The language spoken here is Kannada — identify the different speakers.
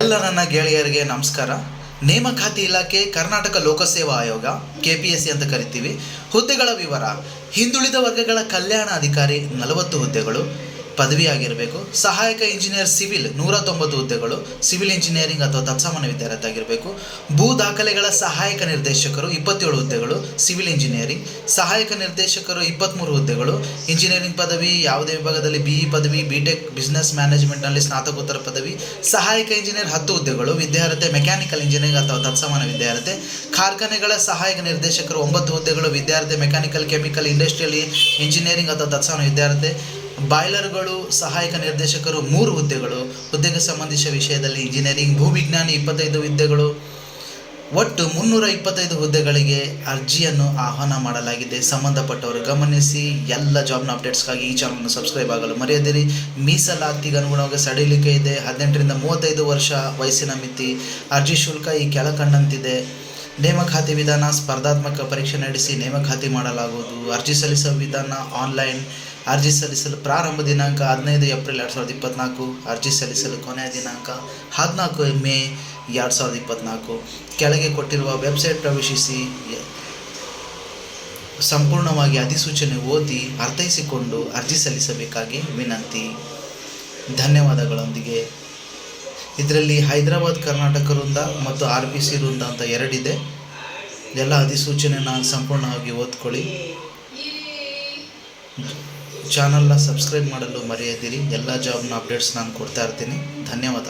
Speaker 1: ಎಲ್ಲ ನನ್ನ ಗೆಳೆಯರಿಗೆ ನಮಸ್ಕಾರ. ನೇಮಕಾತಿ ಇಲಾಖೆ ಕರ್ನಾಟಕ ಲೋಕಸೇವಾ ಆಯೋಗ KPSC ಅಂತ ಕರಿತೀವಿ. ಹುದ್ದೆಗಳ ವಿವರ: ಹಿಂದುಳಿದ ವರ್ಗಗಳ ಕಲ್ಯಾಣ ಅಧಿಕಾರಿ 40 ಹುದ್ದೆಗಳು, ಪದವಿ ಆಗಿರಬೇಕು. ಸಹಾಯಕ ಇಂಜಿನಿಯರ್ ಸಿವಿಲ್ 190 ಹುದ್ದೆಗಳು, ಸಿವಿಲ್ ಇಂಜಿನಿಯರಿಂಗ್ ಅಥವಾ ತತ್ಸಮಾನ ವಿದ್ಯಾರ್ಥಿ ಆಗಿರಬೇಕು. ಭೂ ದಾಖಲೆಗಳ ಸಹಾಯಕ ನಿರ್ದೇಶಕರು 27 ಹುದ್ದೆಗಳು, ಸಿವಿಲ್ ಇಂಜಿನಿಯರಿಂಗ್. ಸಹಾಯಕ ನಿರ್ದೇಶಕರು 23 ಹುದ್ದೆಗಳು, ಇಂಜಿನಿಯರಿಂಗ್ ಪದವಿ, ಯಾವುದೇ ವಿಭಾಗದಲ್ಲಿ BE ಪದವಿ, BTech ಬಿಸ್ನೆಸ್ ಮ್ಯಾನೇಜ್ಮೆಂಟ್ನಲ್ಲಿ ಸ್ನಾತಕೋತ್ತರ ಪದವಿ. ಸಹಾಯಕ ಇಂಜಿನಿಯರ್ 10 ಹುದ್ದೆಗಳು, ವಿದ್ಯಾರ್ಥಿ ಮೆಕ್ಯಾನಿಕಲ್ ಇಂಜಿನಿಯರಿಂಗ್ ಅಥವಾ ತತ್ಸಮಾನ ವಿದ್ಯಾರ್ಥಿ. ಕಾರ್ಖಾನೆಗಳ ಸಹಾಯಕ ನಿರ್ದೇಶಕರು 9 ಹುದ್ದೆಗಳು, ವಿದ್ಯಾರ್ಥಿ ಮೆಕ್ಯಾನಿಕಲ್, ಕೆಮಿಕಲ್, ಇಂಡಸ್ಟ್ರಿಯಲ್ ಇಂಜಿನಿಯರಿಂಗ್ ಅಥವಾ ತತ್ಸಮಾನ ವಿದ್ಯಾರ್ಥಿ. ಬಾಯ್ಲರ್ಗಳು ಸಹಾಯಕ ನಿರ್ದೇಶಕರು 3 ಹುದ್ದೆಗಳು, ಹುದ್ದೆಗೆ ಸಂಬಂಧಿಸಿದ ವಿಷಯದಲ್ಲಿ ಇಂಜಿನಿಯರಿಂಗ್. ಭೂವಿಜ್ಞಾನಿ 25 ಹುದ್ದೆಗಳು. ಒಟ್ಟು 325 ಹುದ್ದೆಗಳಿಗೆ ಅರ್ಜಿಯನ್ನು ಆಹ್ವಾನ ಮಾಡಲಾಗಿದೆ. ಸಂಬಂಧಪಟ್ಟವರು ಗಮನಿಸಿ. ಎಲ್ಲ ಜಾಬ್ನ ಅಪ್ಡೇಟ್ಸ್ಗಾಗಿ ಈ ಚಾನಲ್ನ ಸಬ್ಸ್ಕ್ರೈಬ್ ಆಗಲು ಮರೆಯದಿರಿ. ಮೀಸಲಾತಿಗೆ ಅನುಗುಣವಾಗಿ ಸಡಿಲಿಕೆ ಇದೆ. 18ರಿಂದ 35 ವರ್ಷ ವಯಸ್ಸಿನ ಮಿತಿ. ಅರ್ಜಿ ಶುಲ್ಕ ಈ ಕೆಳಕಂಡಂತಿದೆ. ನೇಮಕಾತಿ ವಿಧಾನ: ಸ್ಪರ್ಧಾತ್ಮಕ ಪರೀಕ್ಷೆ ನಡೆಸಿ ನೇಮಕಾತಿ ಮಾಡಲಾಗುವುದು. ಅರ್ಜಿ ಸಲ್ಲಿಸುವ ವಿಧಾನ: ಆನ್ಲೈನ್. ಅರ್ಜಿ ಸಲ್ಲಿಸಲು ಪ್ರಾರಂಭ ದಿನಾಂಕ 15 ಏಪ್ರಿಲ್ 2024. ಅರ್ಜಿ ಸಲ್ಲಿಸಲು ಕೊನೆಯ ದಿನಾಂಕ 14 ಮೇ 2024. ಕೆಳಗೆ ಕೊಟ್ಟಿರುವ ವೆಬ್ಸೈಟ್ ಪ್ರವೇಶಿಸಿ ಸಂಪೂರ್ಣವಾಗಿ ಅಧಿಸೂಚನೆ ಓದಿ ಅರ್ಥೈಸಿಕೊಂಡು ಅರ್ಜಿ ಸಲ್ಲಿಸಬೇಕಾಗಿ ವಿನಂತಿ. ಧನ್ಯವಾದಗಳೊಂದಿಗೆ. ಇದರಲ್ಲಿ ಹೈದರಾಬಾದ್ ಕರ್ನಾಟಕ ವೃಂದ ಮತ್ತು RPC ವೃಂದ ಅಂತ 2 ಇದೆ. ಎಲ್ಲ ಅಧಿಸೂಚನೆನ ಸಂಪೂರ್ಣವಾಗಿ ಓದ್ಕೊಳ್ಳಿ. ಚಾನಲ್ನ ಸಬ್ಸ್ಕ್ರೈಬ್ ಮಾಡಲು ಮರೆಯದಿರಿ. ಎಲ್ಲ ಜಾಬ್ನ ಅಪ್ಡೇಟ್ಸ್ ನಾನು ಕೊಡ್ತಾ ಇರ್ತೀನಿ. ಧನ್ಯವಾದ.